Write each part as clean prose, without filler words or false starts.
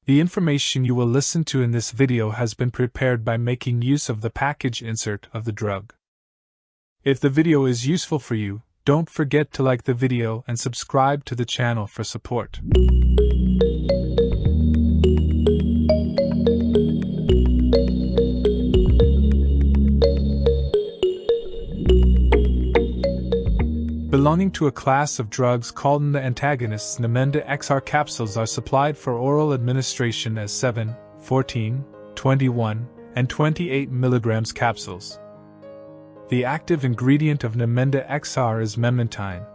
The information you will listen to in this video has been prepared by making use of the package insert of the drug. If the video is useful for you, don't forget to like the video and subscribe to the channel for support. Belonging to a class of drugs called NAMENDA antagonists, NAMENDA XR capsules are supplied for oral administration as 7, 14, 21, and 28 mg capsules. The active ingredient of NAMENDA XR is Memantine.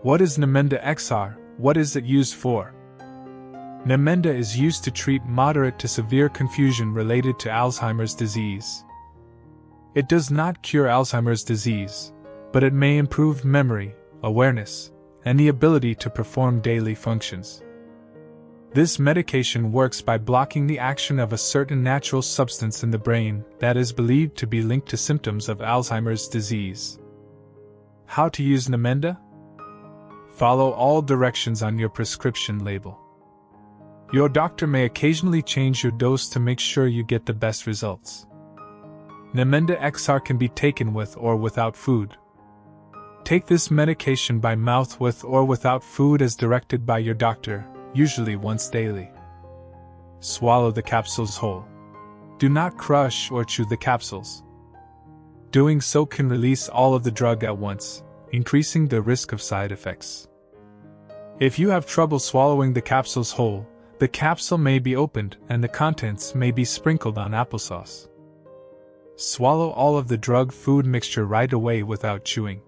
What is NAMENDA XR? What is it used for? NAMENDA is used to treat moderate to severe confusion related to Alzheimer's disease. It does not cure Alzheimer's disease, but it may improve memory, awareness, and the ability to perform daily functions. This medication works by blocking the action of a certain natural substance in the brain that is believed to be linked to symptoms of Alzheimer's disease. How to use NAMENDA? Follow all directions on your prescription label. Your doctor may occasionally change your dose to make sure you get the best results. NAMENDA XR can be taken with or without food. Take this medication by mouth with or without food as directed by your doctor, usually once daily. Swallow the capsules whole. Do not crush or chew the capsules. Doing so can release all of the drug at once, increasing the risk of side effects. If you have trouble swallowing the capsules whole, the capsule may be opened and the contents may be sprinkled on applesauce. Swallow all of the drug-food mixture right away without chewing.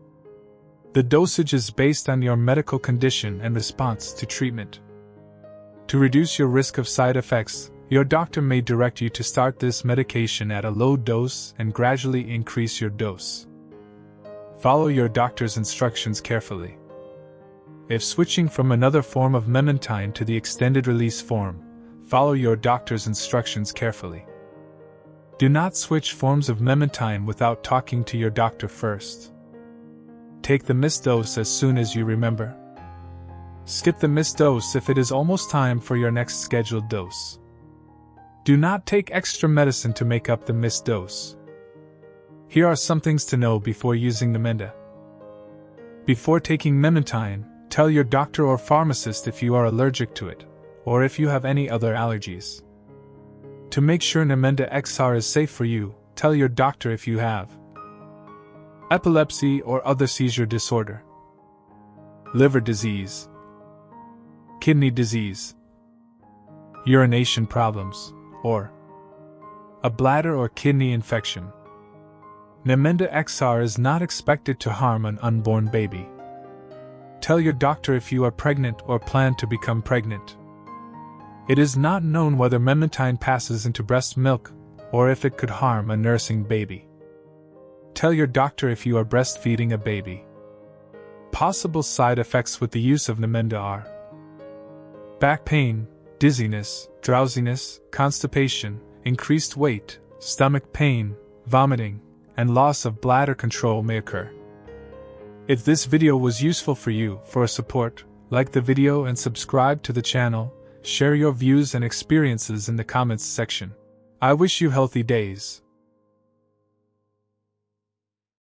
The dosage is based on your medical condition and response to treatment. To reduce your risk of side effects, your doctor may direct you to start this medication at a low dose and gradually increase your dose. Follow your doctor's instructions carefully. If switching from another form of Memantine to the extended-release form, follow your doctor's instructions carefully. Do not switch forms of Memantine without talking to your doctor first. Take the missed dose as soon as you remember. Skip the missed dose if it is almost time for your next scheduled dose. Do not take extra medicine to make up the missed dose. Here are some things to know before using NAMENDA. Before taking Memantine, tell your doctor or pharmacist if you are allergic to it, or if you have any other allergies. To make sure NAMENDA XR is safe for you, tell your doctor if you have epilepsy or other seizure disorder, liver disease, kidney disease, urination problems, or a bladder or kidney infection. NAMENDA XR is not expected to harm an unborn baby. Tell your doctor if you are pregnant or plan to become pregnant. It is not known whether Memantine passes into breast milk or if it could harm a nursing baby. Tell your doctor if you are breastfeeding a baby. Possible side effects with the use of NAMENDA are back pain, dizziness, drowsiness, constipation, increased weight, stomach pain, vomiting, and loss of bladder control may occur. If this video was useful for you, for support, like the video and subscribe to the channel. Share your views and experiences in the comments section. I wish you healthy days.